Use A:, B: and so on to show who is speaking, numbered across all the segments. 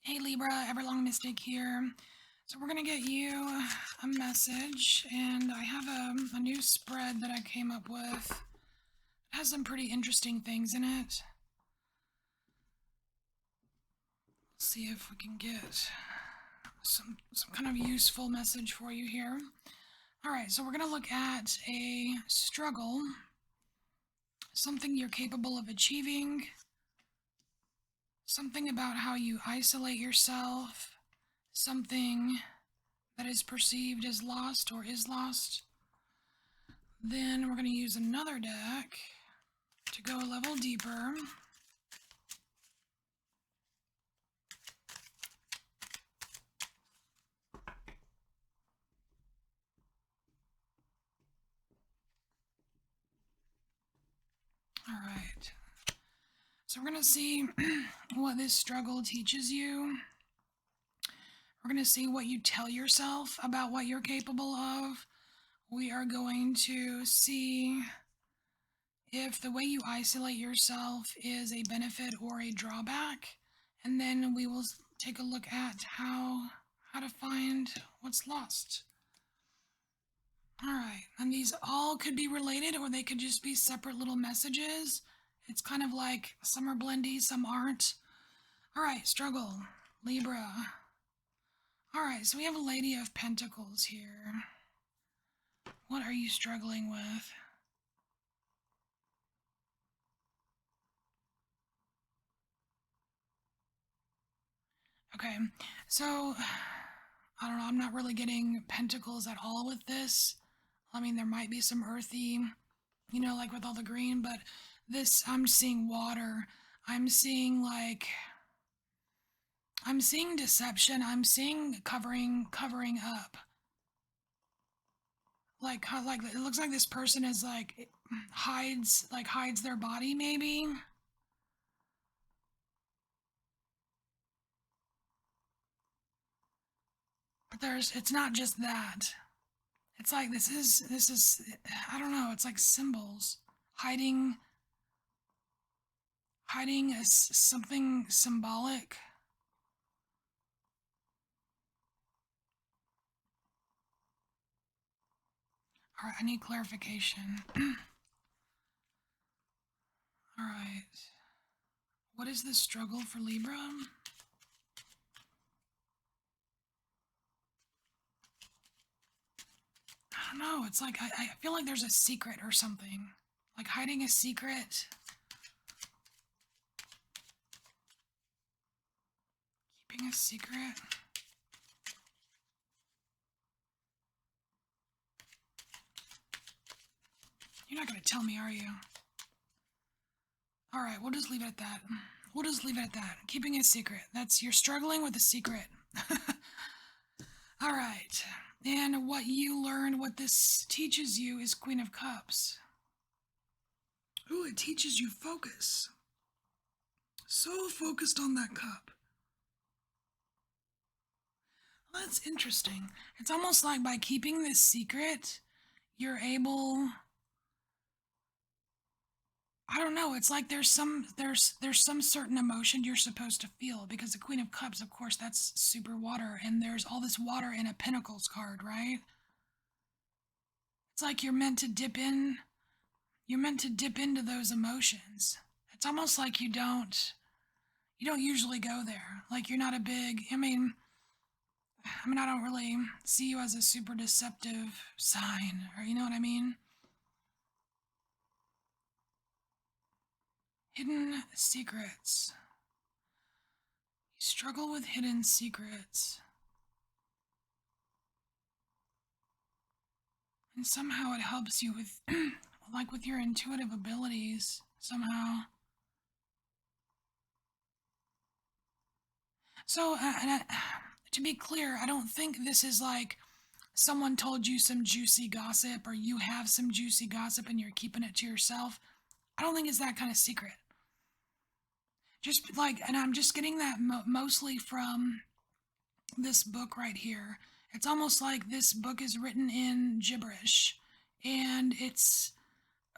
A: Hey Libra, EverlongMystic here. So we're going to get you a message, and I have a new spread that I came up with. It has some pretty interesting things in it. Let's see if we can get some kind of useful message for you here. Alright, so we're going to look at a struggle, something you're capable of achieving, something about how you isolate yourself, something that is perceived as lost or is lost. Then we're going to use another deck to go a level deeper. All right. So we're going to see what this struggle teaches you. We're going to see what you tell yourself about what you're capable of. We are going to see if the way you isolate yourself is a benefit or a drawback. And then we will take a look at how to find what's lost. Alright, and these all could be related or they could just be separate little messages. It's kind of like some are blendy, some aren't. Alright, struggle, Libra. Alright, so we have a Lady of Pentacles here. What are you struggling with? Okay, so I don't know, I'm not really getting pentacles at all with this. I mean, there might be some earthy, you know, like with all the green, but this, I'm seeing water. I'm seeing deception. I'm seeing covering up. Like it looks like this person is hides their body maybe. But it's not just that. It's like this is I don't know, it's like symbols hiding something symbolic. All right, I need clarification. All right. What is the struggle for Libra? I don't know. It's like I feel like there's a secret or something. Like hiding a secret. Keeping a secret. You're not going to tell me, are you? All right, we'll just leave it at that. We'll just leave it at that. Keeping a secret. You're struggling with a secret. All right. And what you learned, what this teaches you is Queen of Cups. Ooh, it teaches you focus. So focused on that cup. Well, that's interesting. It's almost like by keeping this secret, you're able, I don't know, it's like there's some certain emotion you're supposed to feel, because the Queen of Cups, of course, that's super water, and there's all this water in a Pentacles card, right? It's like you're meant to dip into those emotions. It's almost like you don't usually go there. Like you're not a big, I don't really see you as a super deceptive sign, or you know what I mean? Hidden secrets. You struggle with hidden secrets. And somehow it helps you with, like with your intuitive abilities, somehow. So, to be clear, I don't think this is like someone told you some juicy gossip or you have some juicy gossip and you're keeping it to yourself. I don't think it's that kind of secret. Just like, and I'm just getting that mostly from this book right here. It's almost like this book is written in gibberish and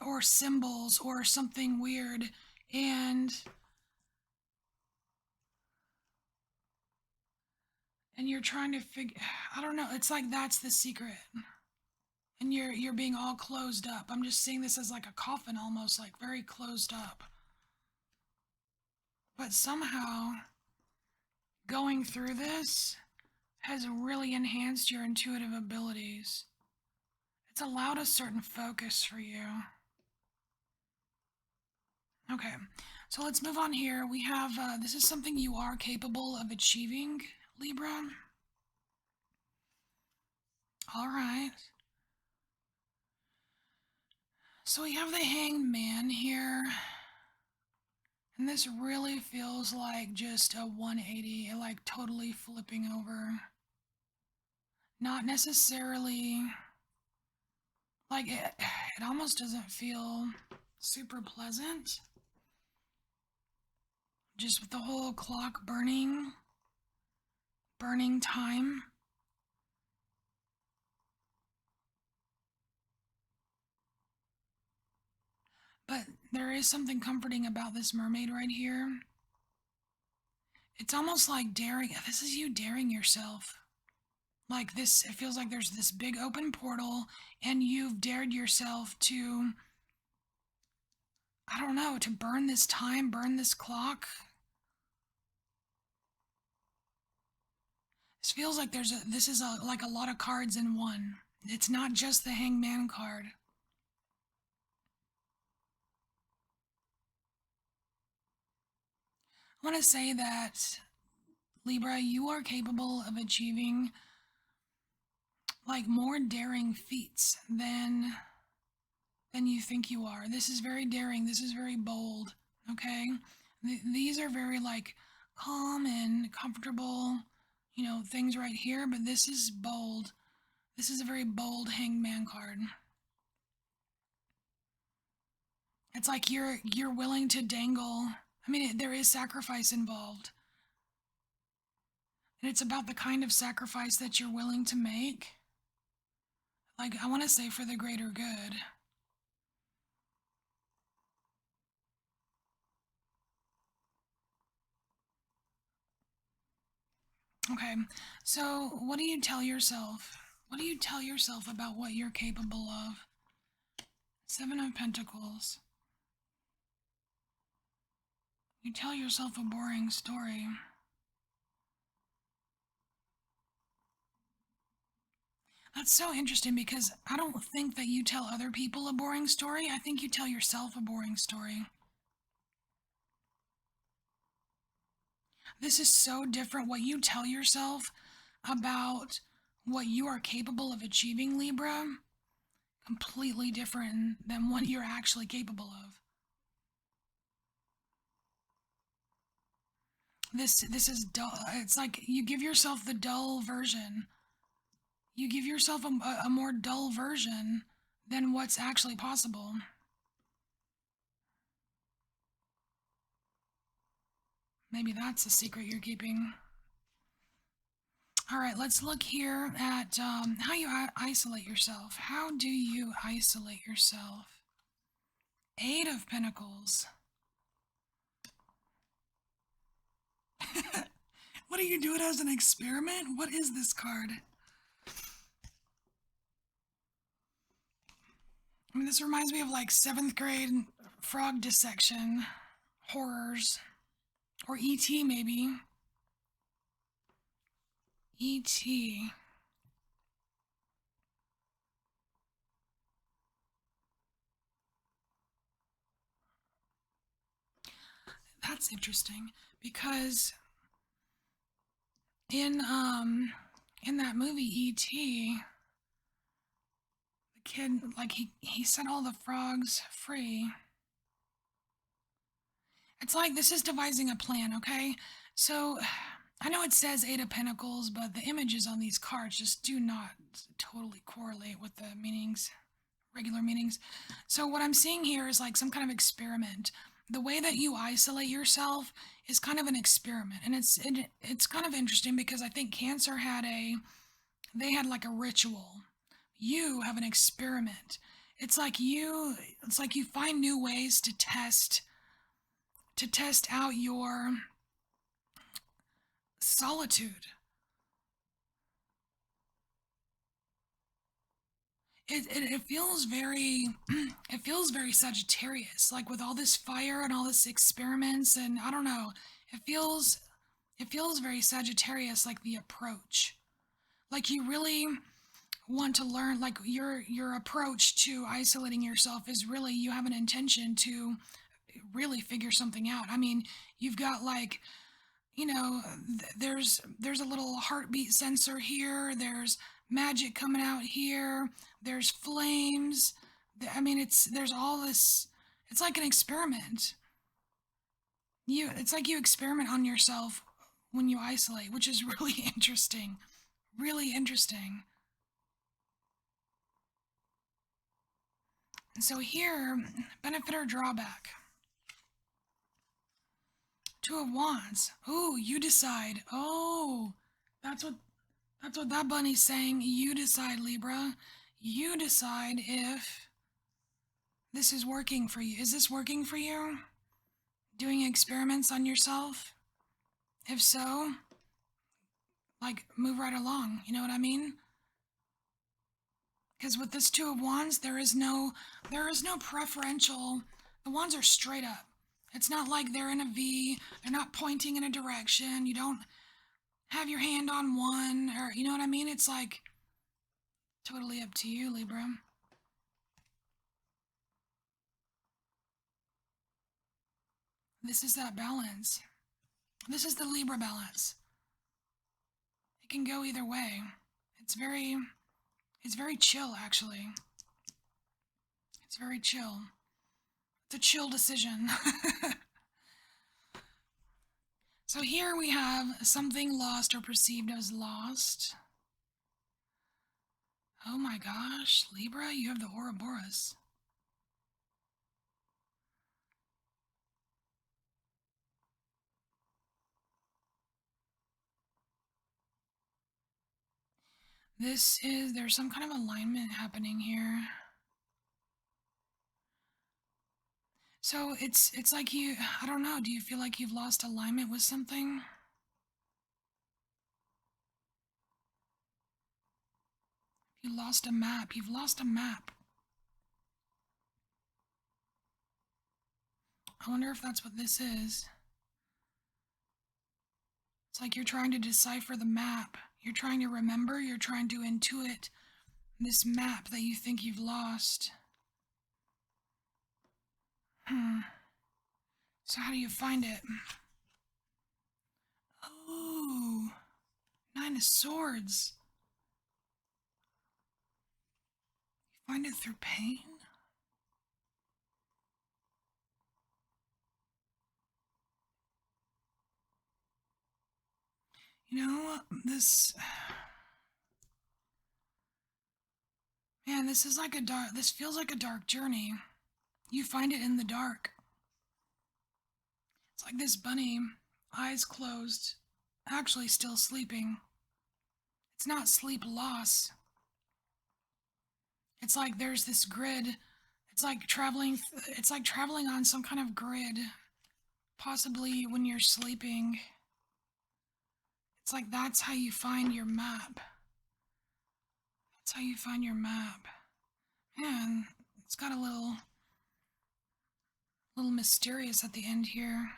A: or symbols or something weird. And and you're trying to figure, I don't know, it's like that's the secret. And you're being all closed up. I'm just seeing this as like a coffin almost, like very closed up. But somehow going through this has really enhanced your intuitive abilities. It's allowed a certain focus for you. Okay, so let's move on here. We have, this is something you are capable of achieving, Libra. All right. So we have the Hanged Man here. And this really feels like just a 180, like totally flipping over. Not necessarily, like it almost doesn't feel super pleasant. Just with the whole clock burning time. But there is something comforting about this mermaid right here. It's almost like daring, this is you daring yourself. Like this, it feels like there's this big open portal and you've dared yourself to, I don't know, to burn this time, burn this clock. This feels like this is like a lot of cards in one. It's not just the Hangman card. I want to say that, Libra, you are capable of achieving like more daring feats than you think you are. This is very daring. This is very bold. Okay? These are very like calm and comfortable, things right here, but this is bold. This is a very bold Hangman card. It's like you're willing to dangle. I mean, there is sacrifice involved. And it's about the kind of sacrifice that you're willing to make. Like, I want to say for the greater good. Okay, so what do you tell yourself? What do you tell yourself about what you're capable of? Seven of Pentacles. You tell yourself a boring story. That's so interesting because I don't think that you tell other people a boring story. I think you tell yourself a boring story. This is so different. What you tell yourself about what you are capable of achieving, Libra, completely different than what you're actually capable of. This is dull. It's like you give yourself the dull version. You give yourself a more dull version than what's actually possible. Maybe that's a secret you're keeping. All right, let's look here at how you isolate yourself. How do you isolate yourself? Eight of Pentacles. What do you do it as an experiment? What is this card? I mean, this reminds me of like 7th grade frog dissection horrors. Or E.T. maybe. E.T. That's interesting because in that movie E.T., the kid, like he set all the frogs free. It's like this is devising a plan, okay? So I know it says Eight of Pentacles, but the images on these cards just do not totally correlate with the meanings, regular meanings. So what I'm seeing here is like some kind of experiment. The way that you isolate yourself is kind of an experiment, and it's kind of interesting because I think Cancer they had like a ritual. You have an experiment. It's like you find new ways to test out your solitude. it feels very it feels very Sagittarius, like with all this fire and all this experiments, and I don't know. It feels it feels very Sagittarius, like the approach. Like you really want to learn, like your approach to isolating yourself is really you have an intention to really figure something out. I mean, you've got like, there's a little heartbeat sensor here, there's magic coming out here, there's flames. I mean, there's all this. It's like an experiment. It's like you experiment on yourself when you isolate, which is really interesting. Really interesting. And so here, benefit or drawback. Two of Wands. Oh, you decide. Oh, that's what that bunny's saying. You decide, Libra. You decide if this is working for you. Is this working for you? Doing experiments on yourself? If so, like move right along. You know what I mean? Because with this Two of Wands, there is no preferential. The wands are straight up. It's not like they're in a V. They're not pointing in a direction. You don't have your hand on one, or you know what I mean? It's like totally up to you, Libra. This is that balance. This is the Libra balance. It can go either way. It's very chill, actually. It's very chill. It's a chill decision. So here we have something lost or perceived as lost. Oh my gosh, Libra, you have the Ouroboros. There's some kind of alignment happening here. So it's like I don't know, do you feel like you've lost alignment with something? You lost a map. You've lost a map. I wonder if that's what this is. It's like you're trying to decipher the map. You're trying to remember, you're trying to intuit this map that you think you've lost. So how do you find it? Oh, Nine of Swords. You find it through pain? You know, man, this feels like a dark journey. You find it in the dark. It's like this bunny, eyes closed, actually still sleeping. It's not sleep loss. It's like there's this grid. It's like traveling on some kind of grid, possibly when you're sleeping. It's like that's how you find your map. That's how you find your map. Man, it's got a little mysterious at the end here.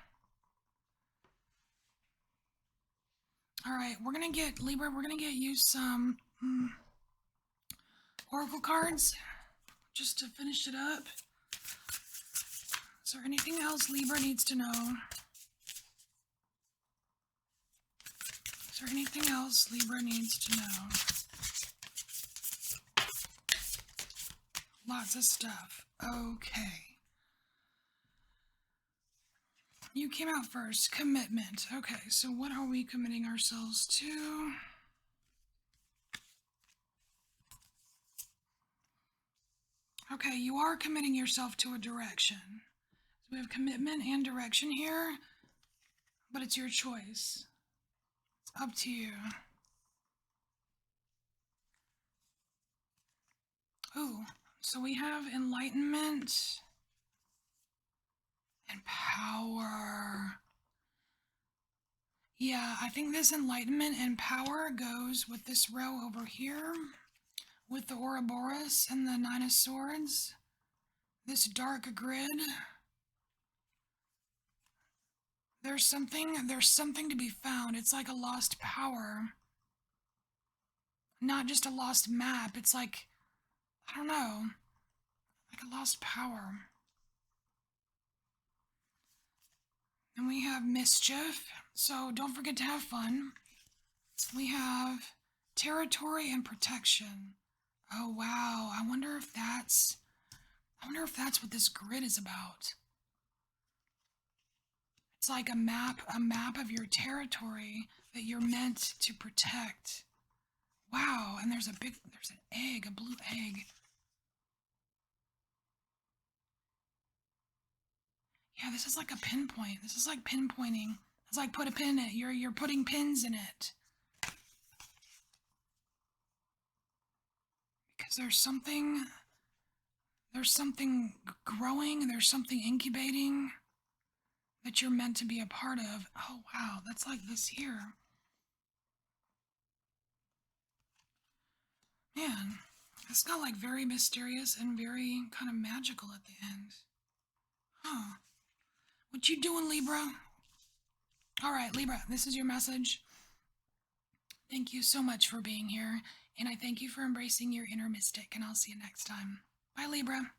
A: All right, we're gonna get Libra. We're gonna get you some oracle cards just to finish it up. Is there anything else Libra needs to know? Is there anything else Libra needs to know? Lots of stuff. Okay. You came out first. Commitment. Okay, so what are we committing ourselves to? Okay, you are committing yourself to a direction. So we have commitment and direction here, but it's your choice. It's up to you. Ooh, so we have enlightenment and power. Yeah, I think this enlightenment and power goes with this row over here, with the Ouroboros and the Nine of Swords. This dark grid. There's something to be found. It's like a lost power. Not just a lost map. It's like, I don't know, like a lost power. And we have mischief, so don't forget to have fun. We have territory and protection. Oh wow, I wonder if that's what this grid is about. It's like a map of your territory that you're meant to protect. Wow, and there's an egg, a blue egg. Yeah, this is like a pinpoint. This is like pinpointing. It's like put a pin in it. You're putting pins in it. Because there's something growing, there's something incubating that you're meant to be a part of. Oh wow, that's like this here. Man, it's got like very mysterious and very kind of magical at the end. Huh. What you doing, Libra? Alright, Libra, this is your message. Thank you so much for being here, and I thank you for embracing your inner mystic, and I'll see you next time. Bye, Libra.